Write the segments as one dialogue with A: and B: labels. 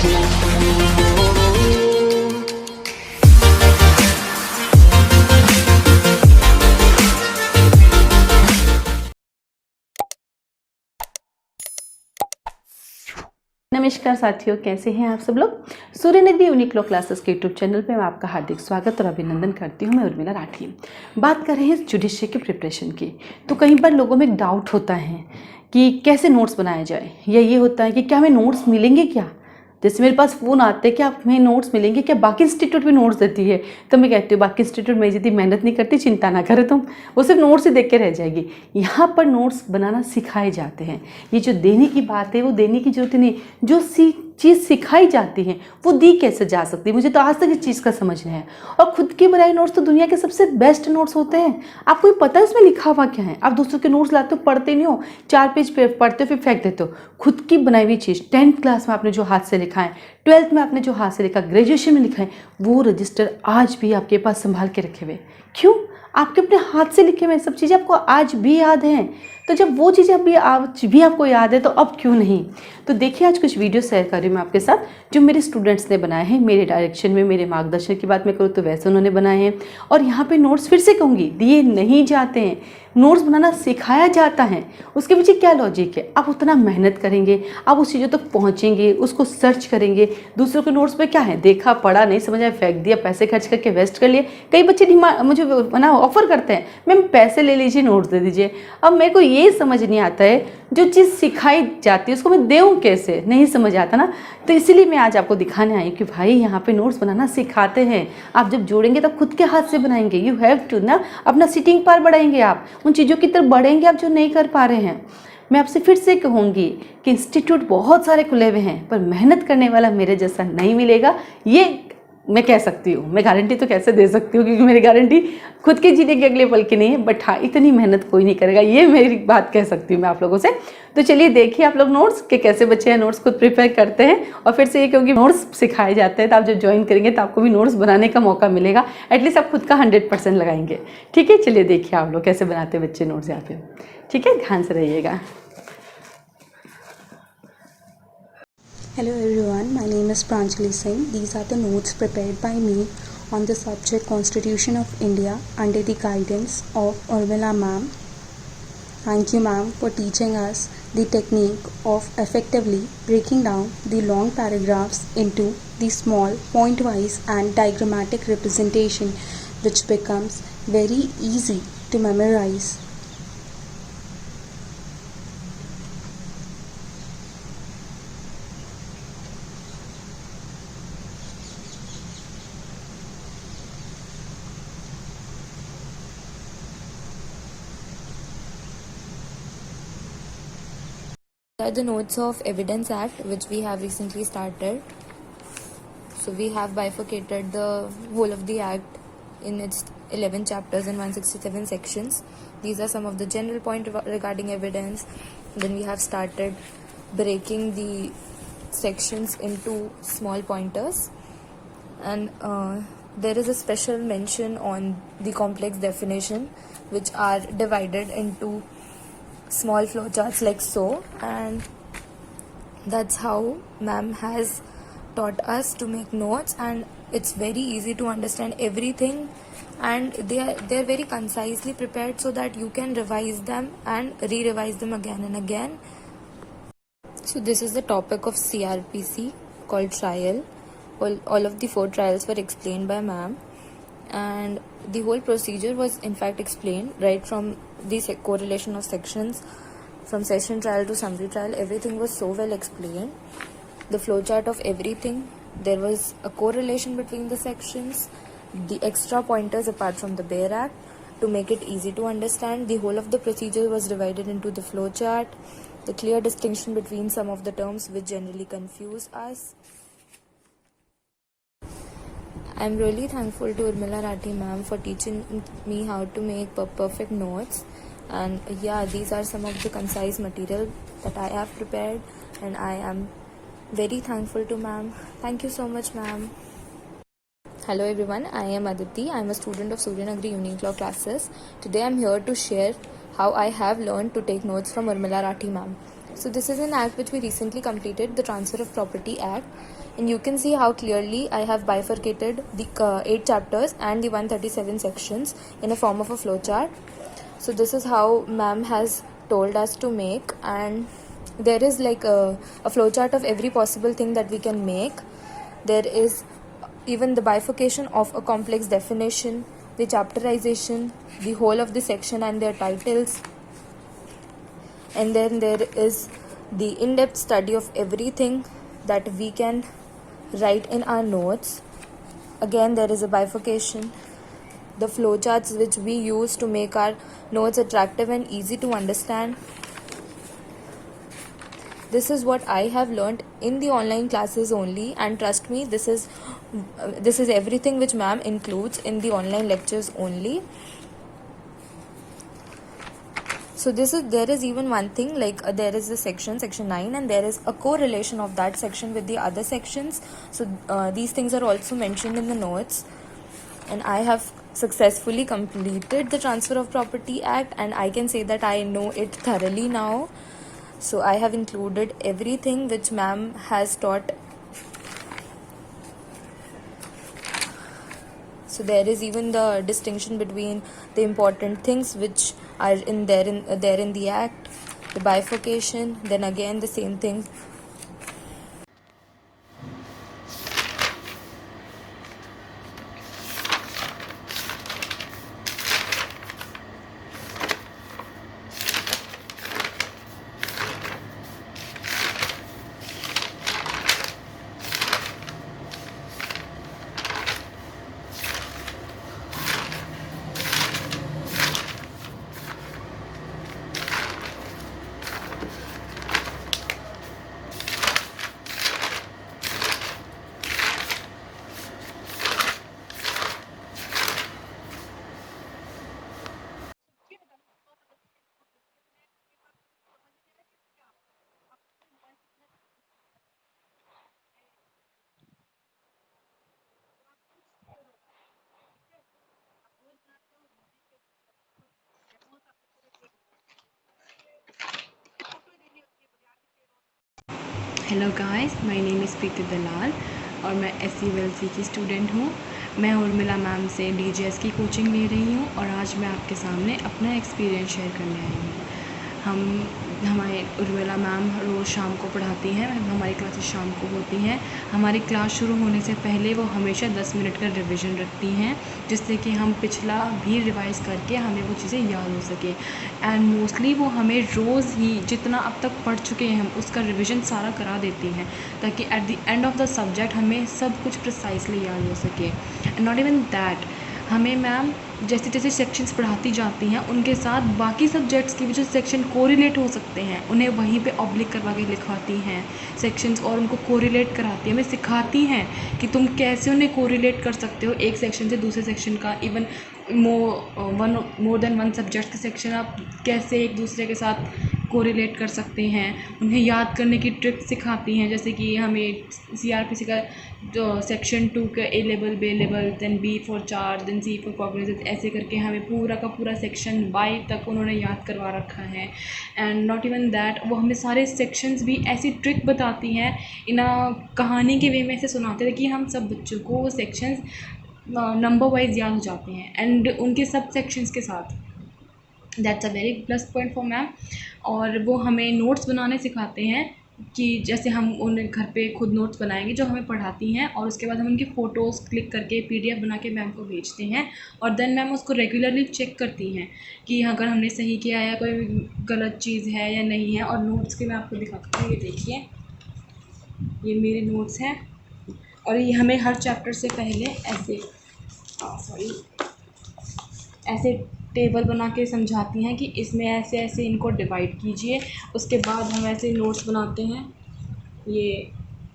A: नमस्कार साथियों, कैसे हैं आप सब लोग। सूर्यनगरी यूनिक लॉ क्लासेस के यूट्यूब चैनल पे मैं आपका हार्दिक स्वागत और अभिनंदन करती हूँ। मैं उर्मिला राठी बात कर रहे हैं जुडिशरी के प्रिपरेशन की। तो कई बार लोगों में एक डाउट होता है कि कैसे नोट्स बनाया जाए, या ये होता है कि क्या हमें नोट्स मिलेंगे क्या। जैसे मेरे पास फ़ोन आते हैं कि आप हमें नोट्स मिलेंगे क्या, बाकी इंस्टीट्यूट भी नोट्स देती है। तो मैं कहती हूँ बाकी इंस्टीट्यूट में जितनी मेहनत नहीं करती, चिंता ना करो तुम, वो सिर्फ नोट्स ही देख के रह जाएगी। यहाँ पर नोट्स बनाना सिखाए जाते हैं। ये जो देने की बात है वो देने की जरूरत नहीं, जो चीज़ सिखाई जाती है वो दी कैसे जा सकती है। मुझे तो आज तक इस चीज़ का समझ नहीं है। और खुद के बनाए नोट्स तो दुनिया के सबसे बेस्ट नोट्स होते हैं। आपको भी पता है उसमें लिखा हुआ क्या है। आप दूसरों के नोट्स लाते हो, पढ़ते नहीं हो, 4 पेज पे पढ़ते हो फिर फेंक देते हो। खुद की बनाई हुई चीज़ 10th क्लास में आपने जो हाथ से लिखा है, 12th में आपने जो हाथ से लिखा, ग्रेजुएशन में लिखा है, वो रजिस्टर आज भी आपके पास संभाल के रखे हुए। क्यों? आपके अपने हाथ से लिखे हुए सब चीज़ें आपको आज भी याद हैं। तो जब वो चीज़ें अभी आज भी आपको याद है तो अब क्यों नहीं। तो देखिए, आज कुछ वीडियो शेयर कर रही हूँ मैं आपके साथ, जो मेरे स्टूडेंट्स ने बनाए हैं। मेरे डायरेक्शन में, मेरे मार्गदर्शन की बात मैं करूँ तो वैसे उन्होंने बनाए हैं। और यहाँ पे नोट्स फिर से कहूँगी, दिए नहीं जाते हैं, नोट्स बनाना सिखाया जाता है। उसके पीछे क्या लॉजिक है? आप उतना मेहनत करेंगे, आप उस चीज़ों तक पहुँचेंगे, उसको सर्च करेंगे। दूसरों के नोट्स पे क्या है, देखा पढ़ा, नहीं समझ आया, फेंक दिया, पैसे खर्च करके वेस्ट कर लिए। कई बच्चे मुझे ना ऑफर करते हैं, मैम पैसे ले लीजिए, नोट्स दे दीजिए। अब मेरे को ये समझ नहीं आता है, जो चीज़ सिखाई जाती है उसको मैं देऊँ कैसे, नहीं समझ आता ना। तो इसीलिए मैं आज आपको दिखाने आई कि भाई यहाँ पे नोट्स बनाना सिखाते हैं। आप जब जोड़ेंगे तब खुद के हाथ से बनाएंगे। यू हैव टू ना, अपना सिटिंग पावर बढ़ाएंगे, आप उन चीज़ों की तरफ बढ़ेंगे आप जो नहीं कर पा रहे हैं। मैं आपसे फिर से कहूँगी कि इंस्टीट्यूट बहुत सारे खुले हुए हैं, पर मेहनत करने वाला मेरे जैसा नहीं मिलेगा। ये मैं कह सकती हूँ। मैं गारंटी तो कैसे दे सकती हूँ, क्योंकि मेरी गारंटी खुद के जीने के अगले पल की नहीं है, बट हाँ, इतनी मेहनत कोई नहीं करेगा, ये मेरी बात कह सकती हूँ मैं आप लोगों से। तो चलिए देखिए आप लोग नोट्स के कैसे बच्चे हैं नोट्स खुद प्रिपेयर करते हैं। और फिर से ये, क्योंकि नोट्स सिखाए जाते हैं, तो आप जब ज्वाइन करेंगे तो आपको भी नोट्स बनाने का मौका मिलेगा। एटलीस्ट आप खुद का 100% लगाएंगे। ठीक है, चलिए देखिए आप लोग कैसे बनाते हैं बच्चे नोट्स यहाँ पे। ठीक है, ध्यान से रहिएगा।
B: Hello everyone, my name is Pranjali Singh. These are the notes prepared by me on the subject Constitution of India under the guidance of Urmila ma'am. Thank you ma'am for teaching us the technique of effectively breaking down the long paragraphs into the small point-wise and diagrammatic representation, which becomes very easy to memorize.
C: Are the notes of Evidence Act, which we have recently started. So we have bifurcated the whole of the act in its 11 chapters and 167 sections. These are some of the general points regarding evidence. Then we have started breaking the sections into small pointers, and there is a special mention on the complex definition, which are divided into small flowcharts like so, and that's how ma'am has taught us to make notes, and it's very easy to understand everything, and they're very concisely prepared so that you can revise them and re-revise them again and again. So this is the topic of CRPC called trial. All of the 4 trials were explained by ma'am, and the whole procedure was in fact explained right from the correlation of sections, from session trial to summary trial. Everything was so well explained. The flowchart of everything, there was a correlation between the sections, the extra pointers apart from the bare act to make it easy to understand. The whole of the procedure was divided into the flowchart, the clear distinction between some of the terms which generally confuse us. I'm really thankful to Urmila Rathi ma'am for teaching me how to make perfect notes. And yeah, these are some of the concise material that I have prepared, and I am very thankful to ma'am. Thank you so much ma'am. Hello everyone, I am Aditi. I am a student of Suryanagri Unique Law classes. Today I am here to share how I have learned to take notes from Urmila Rathi ma'am. So this is an act which we recently completed, the Transfer of Property Act, and you can see how clearly I have bifurcated the 8 chapters and the 137 sections in a form of a flowchart. So this is how ma'am has told us to make, and there is like a flowchart of every possible thing that we can make. There is even the bifurcation of a complex definition, the chapterization, the whole of the section and their titles, and then there is the in-depth study of everything that we can write in our notes. Again, there is a bifurcation, the flowcharts which we use to make our notes attractive and easy to understand. This is what I have learned in the online classes only, and trust me, this is everything which ma'am includes in the online lectures only. So there is even one thing, like there is a section 9, and there is a correlation of that section with the other sections. So these things are also mentioned in the notes, and I have successfully completed the Transfer of Property Act, and I can say that I know it thoroughly now. So I have included everything which ma'am has taught. So there is even the distinction between the important things which are in the act, the bifurcation, then again the same thing.
D: Hello guys, my name is Preeti Dalal और मैं SCVLC की student हूँ। मैं Urmila ma'am से DGS की coaching ले रही हूँ और आज मैं आपके सामने अपना एक्सपीरियंस शेयर करने आई हूँ। हमारे उर्मिला मैम रोज़ शाम को पढ़ाती हैं, हमारी क्लासेस शाम को होती हैं। हमारी क्लास शुरू होने से पहले वो हमेशा 10 मिनट का रिवीजन रखती हैं, जिससे कि हम पिछला भी रिवाइज़ करके हमें वो चीज़ें याद हो सके। एंड मोस्टली वो हमें रोज़ ही जितना अब तक पढ़ चुके हैं हम उसका रिवीजन सारा करा देती हैं, ताकि at the end of the subject हमें सब कुछ प्रिसाइसली याद हो सके। एंड नॉट इवन दैट, हमें मैम जैसे जैसे सेक्शंस पढ़ाती जाती हैं उनके साथ बाकी सब्जेक्ट्स के भी जो सेक्शन कोरिलेट हो सकते हैं उन्हें वहीं पे ऑब्लिक करवा के लिखवाती हैं सेक्शंस, और उनको कोरिलेट कराती हैं, हमें सिखाती हैं कि तुम कैसे उन्हें कोरिलेट कर सकते हो एक सेक्शन से दूसरे सेक्शन का। Even more than one subject के सेक्शन आप कैसे एक दूसरे के साथ कोरिलेट कर सकते हैं। उन्हें याद करने की ट्रिक सिखाती हैं, जैसे कि हमें CRPC का जो सेक्शन 2 का A level, B level, then B for charge, then C for cognizance, ऐसे करके हमें पूरा का पूरा सेक्शन बाई तक उन्होंने याद करवा रखा है। एंड नॉट इवन दैट, वो हमें सारे सेक्शंस भी ऐसी ट्रिक बताती हैं, इन कहानी के वे में ऐसे सुनाते हैं कि हम सब बच्चों को वो सेक्शंस नंबर वाइज याद हो जाते हैं एंड उनके सब सेक्शंस के साथ। That's a very plus point for ma'am. और वो हमें नोट्स बनाने सिखाते हैं कि जैसे हम उन्हें घर पे खुद नोट्स बनाएंगे जो हमें पढ़ाती हैं, और उसके बाद हम उनकी फ़ोटोज़ क्लिक करके PDF बना के मैम को भेजते हैं, और देन मैम उसको रेगुलरली चेक करती हैं कि अगर हमने सही किया है, कोई गलत चीज़ है या नहीं है। और नोट्स के मैं आपको दिखाती हूँ, ये देखिए, ये मेरे नोट्स हैं, और ये हमें हर चैप्टर से पहले ऐसे टेबल बना के समझाती हैं कि इसमें ऐसे ऐसे इनको डिवाइड कीजिए। उसके बाद हम ऐसे नोट्स बनाते हैं, ये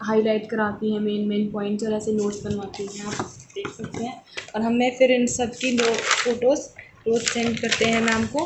D: हाईलाइट कराती हैं मेन पॉइंट्स, और ऐसे नोट्स बनवाती हैं, आप देख सकते हैं। और हमें फिर इन सब की फ़ोटोज़ रोज़ सेंड करते हैं मैम को,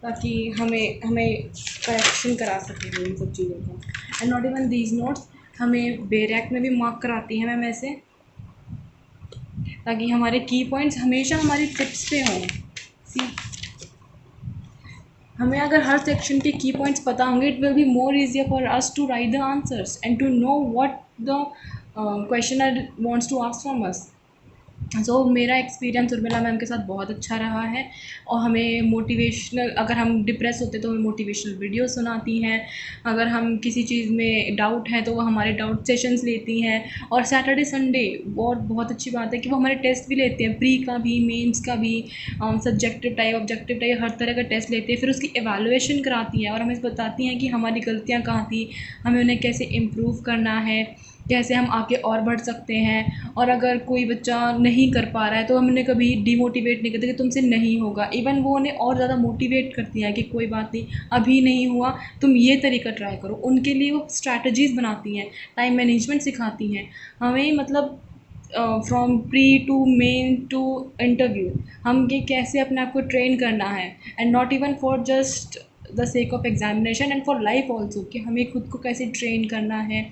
D: ताकि हमें करेक्शन करा सकें इन सब चीज़ों का। And not even these notes, हमें बेरैक में भी मार्क कराती हैं मैम ऐसे, ताकि हमारे की पॉइंट्स हमेशा हमारी टिप्स पे हों। सी हमें अगर हर सेक्शन के की पॉइंट्स पता होंगे, it will be more easier for us to write the answers and to know what the questioner wants to ask from us. So मेरा एक्सपीरियंस उर्मिला मैम के साथ बहुत अच्छा रहा है, और हमें मोटिवेशनल, अगर हम डिप्रेस होते तो हमें मोटिवेशनल वीडियो सुनाती हैं, अगर हम किसी चीज़ में डाउट है तो वो हमारे डाउट सेशंस लेती हैं, और सैटरडे संडे और बहुत अच्छी बात है कि वो हमारे टेस्ट भी लेते हैं, प्री का भी, मेंस का भी, सब्जेक्टिव टाइप, ऑब्जेक्टिव टाइप, हर तरह का टेस्ट लेते हैं, फिर उसकी एवेलुएशन कराती हैं और हमें बताती हैं कि हमारी गलतियाँ कहाँ थी, हमें उन्हें कैसे इम्प्रूव करना है, कैसे हम आगे और बढ़ सकते हैं। और अगर कोई बच्चा नहीं कर पा रहा है तो हम उन्हें कभी डिमोटिवेट नहीं करते कि तुमसे नहीं होगा, इवन वो उन्हें और ज़्यादा मोटिवेट करती हैं कि कोई बात नहीं, अभी नहीं हुआ, तुम ये तरीका ट्राई करो। उनके लिए वो स्ट्रैटेजीज़ बनाती हैं, टाइम मैनेजमेंट सिखाती हैं हमें, मतलब from pre to main to interview, हम ये कैसे अपने आप को ट्रेन करना है, and not even for just the sake of examination and for life also, कि हमें खुद को कैसे ट्रेन करना है,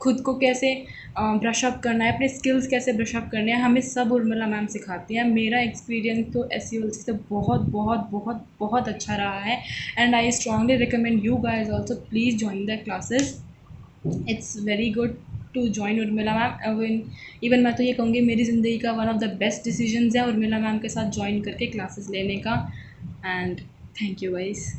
D: खुद को कैसे ब्रशअप करना है, अपने स्किल्स कैसे ब्रशअप करने हैं, हमें सब उर्मिला मैम सिखाती हैं। मेरा एक्सपीरियंस तो SCLC से बहुत बहुत बहुत बहुत अच्छा रहा है, and I strongly recommend you guys also please join the classes. It's very good to join Urmila ma'am. Even मैं तो ये कहूँगी मेरी ज़िंदगी का one of the best decisions है उर्मिला मैम के साथ ज्वाइन करके क्लासेस लेने का। And thank you guys.